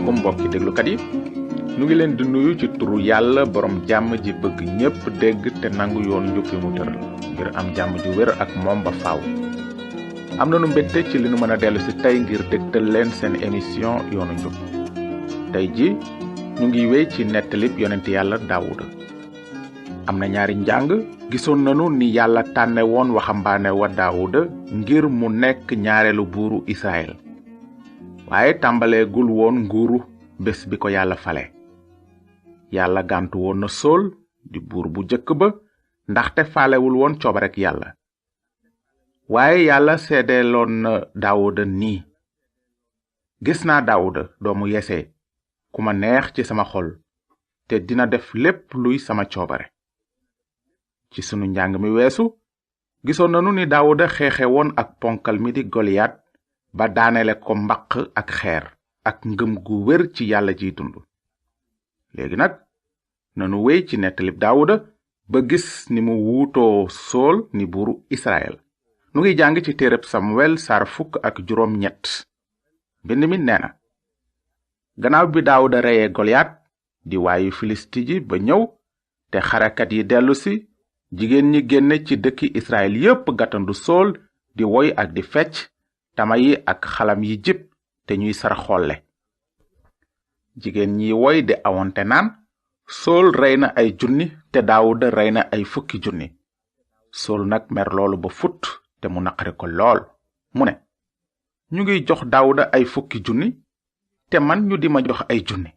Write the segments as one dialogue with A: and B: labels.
A: asalaamaaleykum mbokki déglukat yi ñu ngi leen di nuyu ci turu yàlla borom jàmm ji bëgg ñépp dégg te nangu yoon njub yi mu tëral ngir am jàmm ju wér ak moom ba faaw. am nañu mbégte ci li nu mën a dellu si tey ngir dégtal leen seen émission yoonu njub. tey ji ñu ngi wéy ci nettalib yonent yàlla Daawuda. am na ñaari njàng gisoon nanu ni yàlla tànne woon waxambaane wa Daawuda ngir mu nekk ñaareelu buuru Israël. waaye tàmbaleegul woon nguuru bés bi ko yàlla fale. yàlla gàntu woon na Sool di buur bu jëkk ba ndaxte faalewul woon coobarek yàlla. waaye yàlla seedeeloon na Daawuda nii: gis naa Daawuda doomu Yese ku ma neex ci sama xol te dina def lépp luy sama coobare. ci sunu njàng mi weesu gisoon nanu ni Daawuda xeexe woon ak ponkal mi di Goliyat ba daanele ko mbaq ak xeer ak ngëm gu wér ci yàlla jiy dund. léegi nag nanu wéy ci nettalib Daawuda ba gis ni mu wuutoo Sool ni buuru Israël. nu ngi jàng ci téereb Samuel saar fukk ak juróom ñett. mbind mi nee na: gannaaw bi Daawuda reyee Goliyat di waayu Filisti ji ba ñëw te xarekat yi dellusi, jigéen ñi génne ci dëkki Israël yépp gàttandu Sool di woy ak di fecc, tama yi ak xalam yi jib te ñuy sar xolle. jigéen ñi woy di awonte naan: Sool rey na ay junni te Daawuda rey na ay fukki junni. Sool nag mer loolu ba fut te mu naqari ko lool. mu ne: ñu ngi jox Daawuda ay fukki junni te man ñu di ma jox ay junni.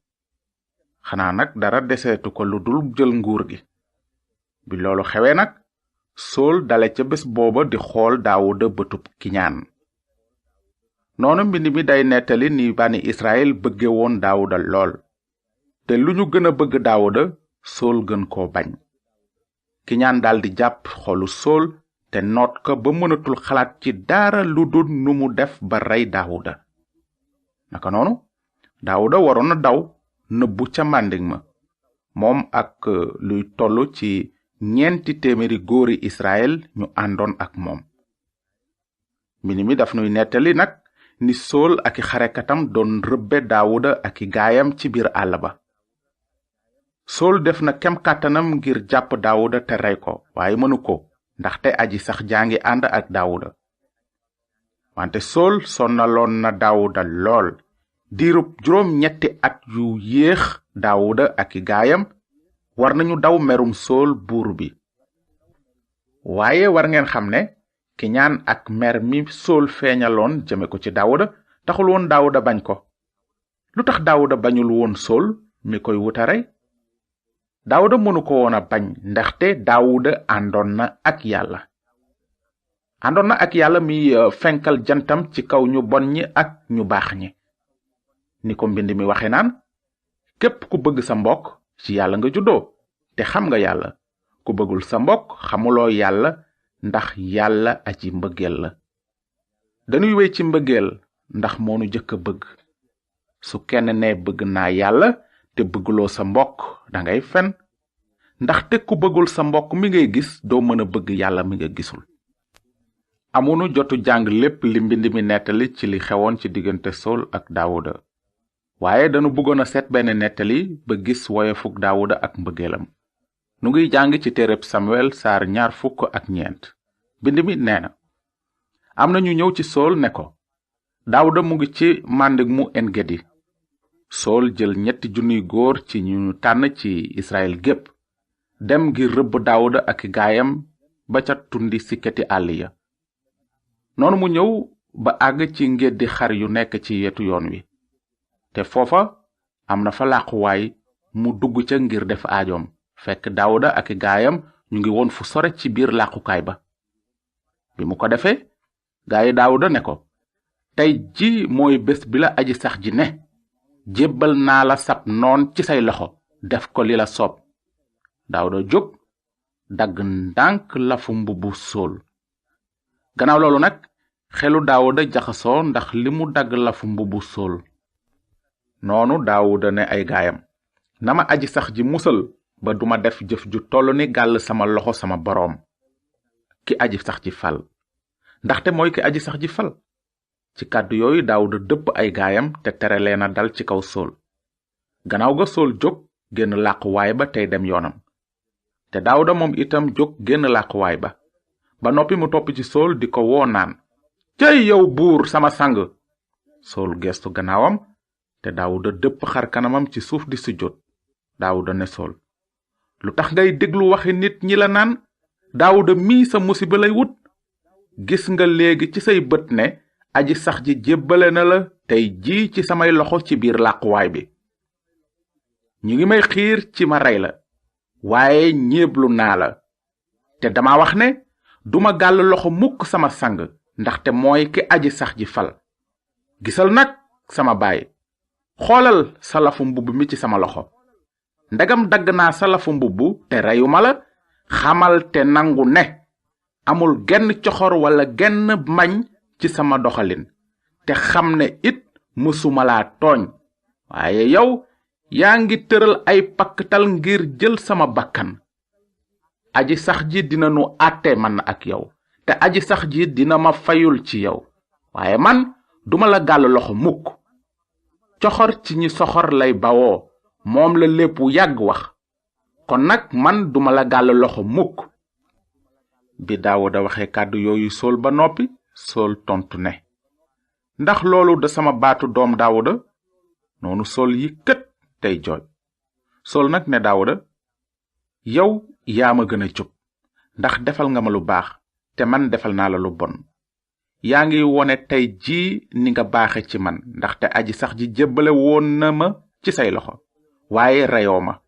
A: xanaa nag dara deseetu ko lu dul jël nguur gi. bi loolu xewee nag, Sool dale ca bés booba di xool Daawuda bëtub kiñaan. noonu mbind mi day nettali ni bani Israël bëgge woon Daawuda lool, te lu ñu gën a bëgg Daawuda, Sool gën koo bañ. kiñaan daldi jàpp xolu Sool te noot ko ba mënatul xalaat ci dara lu dul nu mu def ba rey Daawuda. naka noonu Daawuda waroon na daw nëbbu ca màndig ma, moom ak luy tollu ci 400 góori Israël ñu àndoon ak moom. mbind mi daf nuy nettali nag ni Sool ak i xarekatam doon rëbbe Daawuda ak i gaayam ci biir àll ba. Sool def na kem kàttanam ngir jàpp Daawuda te rey ko, waaye mënu ko ndaxte aji sax jaangi ànd ak Daawuda. wante Sool sonnaloon na Daawuda lool. diirub 7 at yu yéex Daawuda ak i gaayam war nañu daw merum Sool buur bi. waaye war ngeen xam ne kiñaan ak mer mi Sool feeñaloon jëme ko ci Daawuda taxul woon Daawuda bañ ko. lu tax Daawuda bañul woon Sool mi koy wuta rey? Daawuda mënu ko woon a bañ ndaxte Daawuda àndoon na ak yàlla. àndoon na ak yàlla mi fenkal jantam ci kaw ñu bon ñi ak ñu baax ñi. ni ko mbind mi waxe naan: képp ku bëgg sa mbokk ci yàlla nga juddoo te xam nga yàlla. ku bëggul sa mbokk xamuloo yàlla, ndax yàlla aji mbëggeel la. dañuy wéy ci mbëggeel ndax moonu jëkk a bëgg. su kenn ne bëgg naa yàlla te bëgguloo sa mbokk, dangay fen. ndaxte ku bëggul sa mbokk mi ngay gis doo mën a bëgg yàlla mi nga gisul. amunu jotu jàng lépp li mbind mi nettali ci li xewoon ci diggante Sool ak Daawuda, waaye dañu bëggoon a seet benn nettali ba gis woyefuk Daawuda ak mbëggeelam. nu ngi jàng ci téereb Samuel saar 24. mbind mi nee na: am na ñu ñëw ci Sool ne ko, Daawuda mu ngi ci màndig mu En-Gedi. Sool jël 3,000 góor ci ñu tànn ci Israël gépp dem ngir rëbb Daawuda ak gaayam ba ca tundi sikkati àll ya. noonu mu ñëw ba àgg ci ngeddi xar yu nekk ci yetu yoon wi, te foofa am na fa làquwaay. mu dugg ca ngir def aajoom, fekk Daawuda ak gaayam ñu ngi woon fu sore ci biir làqukaay ba. bi mu ko defee, gaayi Daawuda ne ko, tey ji mooy bés bi la aji sax ji ne, jébbal naa la sab noon ci say loxo, def ko li la soob. Daawuda jóg dagg ndànk lafu mbubbu Sool. gannaaw loolu nag xelu Daawuda jaxasoo ndax li mu dagg lafu mbubbu Sool. noonu Daawuda ne ay gaayam: na ma aji sax ji musal ba duma def jëf ju toll ni gàll sama loxo sama boroom, ki aji sax ji fal. ndaxte mooy ki aji sax ji fal. ci kàddu yooyu Daawuda dëpp ay gaayam te tere leen a dal ci kaw Sool. gannaaw ga Sool jóg génn làquwaay ba tey dem yoonam. te Daawuda moom itam jóg génn làquwaay ba. ba noppi mu topp ci Sool di ko woo naan, cey yow buur sama sang. Sool gestu gannaawam te Daawuda dëpp xar kanamam ci suuf di sujjóot. Daawuda ne Sool, lu tax ngay déglu waxi nit ñi la naan Daawuda mii sa musiba lay wut? gis nga léegi ci say bët ne aji sax ji jébbale na la tey jii ci samay loxo ci biir làquwaay bi. ñu ngi may xiir ci ma rey la, waaye ñeeblu naa la, te dama wax ne duma gàll loxo mukk sama sang, ndaxte mooy ki aji sax ji fal. gisal nag sama baay, xoolal sa lafu mbubb mi ci sama loxo. ndegam dagg naa sa lafu mbubb te reyuma la, xamal te nangu ne amul genn coxor walla genn mbañ ci sama doxalin, te xam ne it mësuma laa tooñ. waaye yow yaa ngi tëral ay pakkatal ngir jël sama bakkan. aji sax ji dina nu àtte man ak yow, te aji sax ji dina ma fayul ci yow, waaye man duma la gàll loxo mukk. coxor ci ñi soxor lay bawoo, moom la lépp yàgg wax, kon nag man duma la gàll loxo mukk. bi Daawuda waxe kàddu yooyu Sool ba noppi, Sool tontu ne, ndax loolu da sama baatu doom Daawuda? noonu Sool yi kët tey jooy. Sool nag ne Daawuda, yow yaa ma gën a jub, ndax defal nga ma lu baax te man defal naa la lu bon. yaa ngi wone tey jii ni nga baaxe ci man, ndaxte aji sax ji jébbale woon na ma ci say loxo, waaye reyoo ma.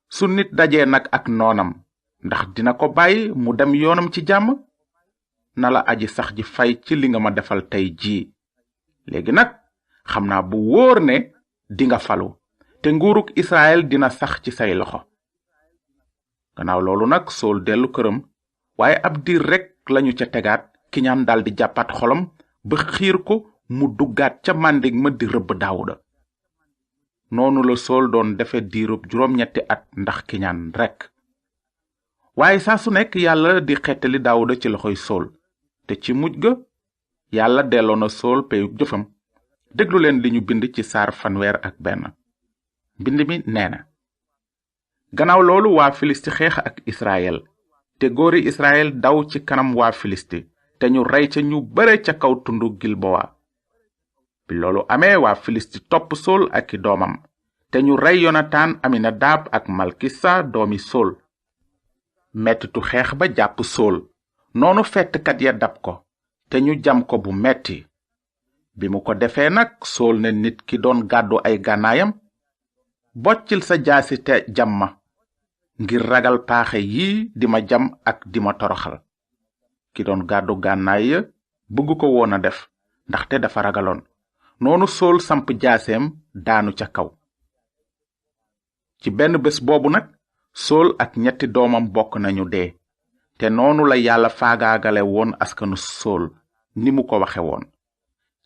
A: su nit dajee nag ak noonam, ndax dina ko bàyyi mu dem yoonam ci jàmm? na la aji sax ji fay ci li nga ma defal tey jii. léegi nag xam naa bu wóor ne dinga falu, te nguuruk Israël dina sax ci say loxo. gannaaw loolu nag Sool dellu këram, waaye ab diir rekk lañu ca tegaat, kiñaan daldi jàppaat xolam ba xiir ko mu duggaat ca màndig ma di rëbb Daawuda. noonu la Sool doon defe diirub 7 at ndax kiñaan rekk. waaye saa su nekk Yàlla di xettali Daawuda ci loxoy Sool, te ci mujj ga Yàlla delloo na Sool peyug jëfam. déglu leen li ñu bind ci saar 1 mbind mi nee na, gannaaw loolu waa Filisti xeex ak Israyel, te góori Israyel daw ci kanam waa Filisti, te ñu rey ca ñu bare ca kaw tundu Gilbowa. bi loolu amee waa Filisti topp Sool ak i doomam, te ñu rey Yonataan, Aminadab ak Malkisa doomi Sool. mettitu xeex ba jàpp Sool, noonu fettkat ya dab ko, te ñu jam ko bu metti. bi mu ko defee nag Sool ne nit ki doon gàddu ay gànnaayam, boccil sa jaasi te jam ma, ngir ragal paaxe yii di ma jam ak di ma toroxal. ki doon gàddu gànnaay ya bëgg ko woon a def, ndaxte dafa ragaloon. noonu Sool samp jaaseem daanu ca kaw. ci benn bés boobu nag Sool ak 3 doomam bokk nañu dee, te noonu la Yàlla faagaagale woon askanu Sool ni mu ko waxe woon.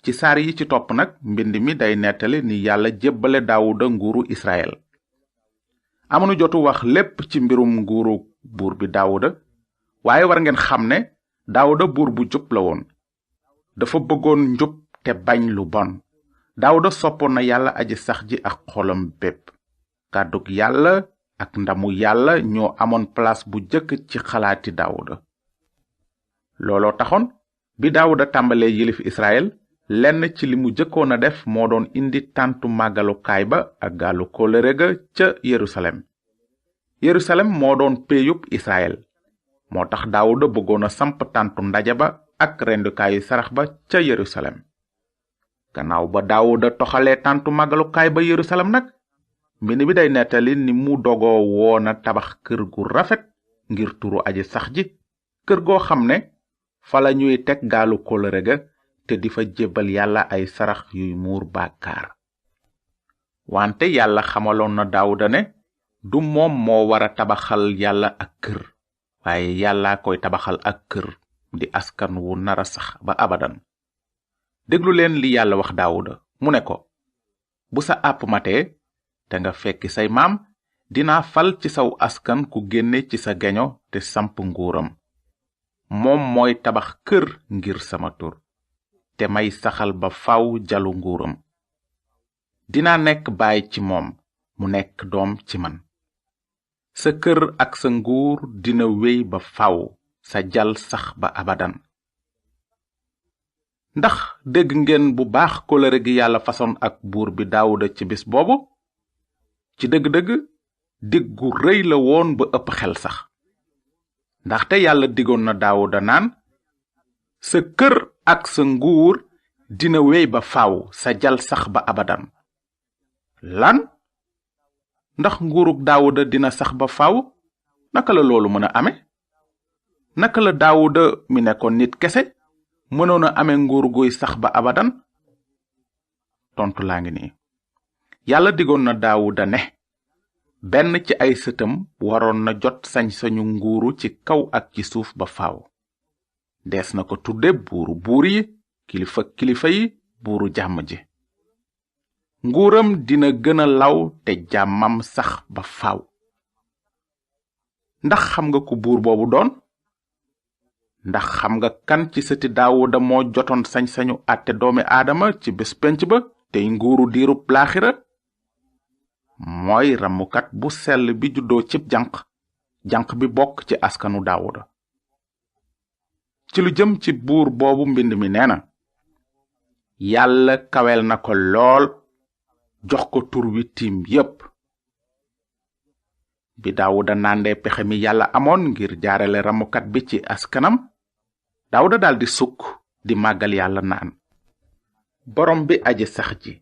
A: ci saar yi ci topp nag mbind mi day nettali ni Yàlla jébbale Daawuda nguuru Israël. amunu jotu wax lépp ci mbirum nguuru buur bi Daawuda, waaye war ngeen xam ne Daawuda buur bu jub la woon. dafa bëggoon njub te bañ lu bon. Daawuda soppoon na Yàlla aji sax ji ak xolam bépp. kàddug Yàlla ak ndamu Yàlla ñoo amoon place bu jëkk ci xalaati Daawuda. looloo taxoon bi Daawuda tàmbalee yilif Israël, lenn ci li mu jëkkoon a def moo doon indi tàntu màggalukaay ba ak gaalu kóllëre ga ca Yerusalem. Yerusalem moo doon péeyub Israël. moo tax Daawuda bëggoon a samp tàntu ndaje ba ak rendukaayu sarax ba ca Yerusalem. gannaaw ba Daawuda toxalee tàntu màggalukaay ba Yerusalem nag, mbind bi day nettali ni mu dogoo woona tabax kër gu rafet ngir turu aji sax ji, kër goo xam ne fa la ñuy teg gaalu kóllëre ga te di fa jébbal Yàlla ay sarax yuy muur bàkkaar. wante Yàlla xamaloon na Daawuda ne du moom moo wara tabaxal Yàlla ak kër, waaye Yàlla koy tabaxal ak kër di askan wu nara sax ba abadan. déglu leen li Yàlla wax Daawuda, mu ne ko, bu sa àpp matee te nga fekki say maam, dinaa fal ci saw askan ku génne ci sa geño te samp nguuram. moom mooy tabax kër ngir sama tur. te may saxal ba faw jalu nguuram. Dinaa nekk baay ci moom, mu nekk doom ci man. Sa kër ak sa nguur dina wéy ba faw, sa jal sax ba abadan. Ndax dégg ngeen bu baax kóllëre gi yàlla façon ak buur bi Daawuda ci bis boobu? Ci dëgg-dëgg dig gu rëy la woon ba ëpp xel sax. ndaxte yàlla digoon na Daawuda naan, sa kër ak sa nguur dina wéy ba faw, sa jal sax ba abadan. Lan? Ndax nguurug Daawuda dina sax ba faw? Naka la loolu mën a ame? Naka la Daawuda mi nekkoon nit kese mënoon a ame nguur guy sax ba abadan? Tontu laa ngi nii. Yàlla digoon na Daawuda ne benn ci ay sëtam waroon na jot sañ-sañu nguuru ci kaw ak ci suuf ba faaw. Dees na ko tudde buuru buur yi, kilifa yi, buuru jàmm ji. Nguuram dina gëna law te jàmmam sax ba faaw. Ndax xam nga ku buur boobu doon? Ndax xam nga kan ci sëti Daawuda moo jotoon sañ-sañu àtte doomi aadama ci bés penc ba tey nguuru diirub laaxira? Mooy ramukat bu sell bi juddoo cib janq bi bokk ci askanu Daawuda. Ci lu jëm ci buur boobu mbind mi nee na, Yàlla kawel na ko lool, jox ko tur wi tiim yépp. Bi Daawuda nandee pexe mi Yàlla amoon ngir jaarale ramukat bi ci askanam, Daawuda daldi sukk di màggal Yàlla naan, borom bi aji sax ji,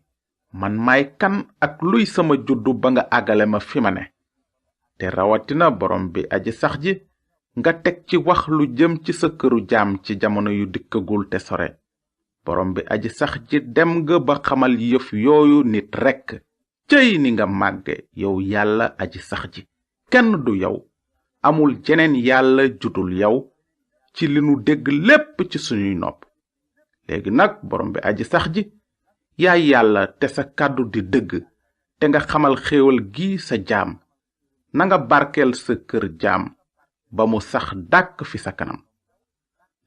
A: man maay kan ak luy sama juddu ba nga àggale ma fi ma ne? Te rawatina borom bi aji sax ji, nga teg ci wax lu jëm ci sa këru jaam ci jamono yu dikkagul te sore. Borom bi aji sax ji dem nga ba xamal yëf yooyu nit rekk. Cëy ni nga màgge yow Yàlla aji sax ji, kenn du yow, amul jeneen yàlla judul yow, ci li nu dégg lépp ci suñuy nopp. Léegi nag borom bi aji sax ji, yaay Yàlla te sa kàddu di dëgg, te nga xamal xéewal gi sa jaam, na nga barkeel sa kër jaam ba mu sax dàkk fi sa kanam.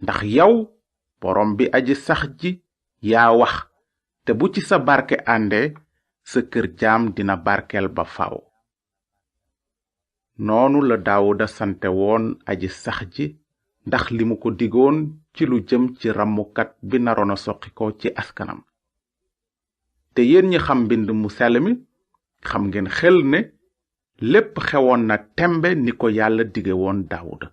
A: Ndax yow borom bi aji sax ji yaa wax, te bu ci sa barke ànde, sa kër jaam dina barkeel ba faw. Noonu la Daawuda sante woon aji sax ji, ndax li mu ko digoon ci lu jëm ci ramukat bi naroon a soqi ko ci askanam. Te yéen ñi xam mbind mu sell mi, xam ngeen xel ne lépp xewoon na tembe ni ko Yàlla dige woon Daawuda.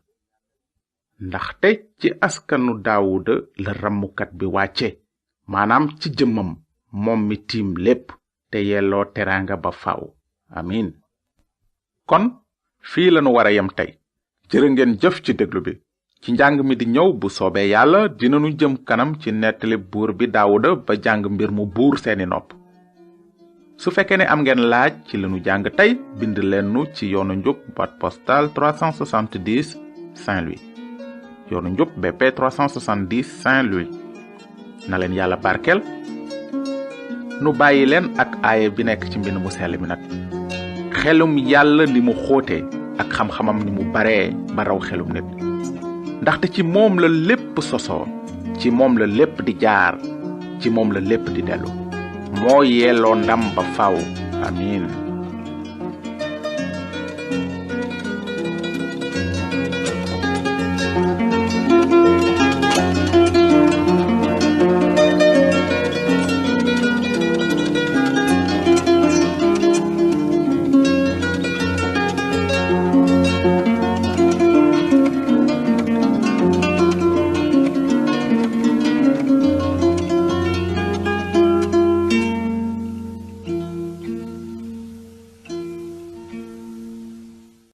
A: Ndaxte ci askanu Daawuda la ramukat bi wàcce, maanaam ci jëmmam moom mi tiim lépp te yelloo teraanga ba faw. Amin. Kon fii lanu wara yem tey. Jërë ngeen jëf ci déglu bi. Ci njàng mi di ñëw bu soobee Yàlla dinanu jëm kanam ci nettali buur bi Daawuda ba jàng mbir mu buur seeni nopp. Su fekkee ne am ngeen laaj ci li nu jàng tey, bind leen nu ci yoonu njub boîte postale 370 Saint-Louis. yoonu njub BP 370 Saint-Louis. na leen Yàlla barkeel. nu bàyyi leen ak aaye bi nekk ci mbind mu sell mi nag. xelum Yàlla ni mu xóote ak xam-xamam ni mu baree ba raw xelum nit. ndaxte ci moom la lépp sosoo, ci moom la lépp di jaar, ci moom la lépp di dellu. moo yelloo ndam ba faw. Amin.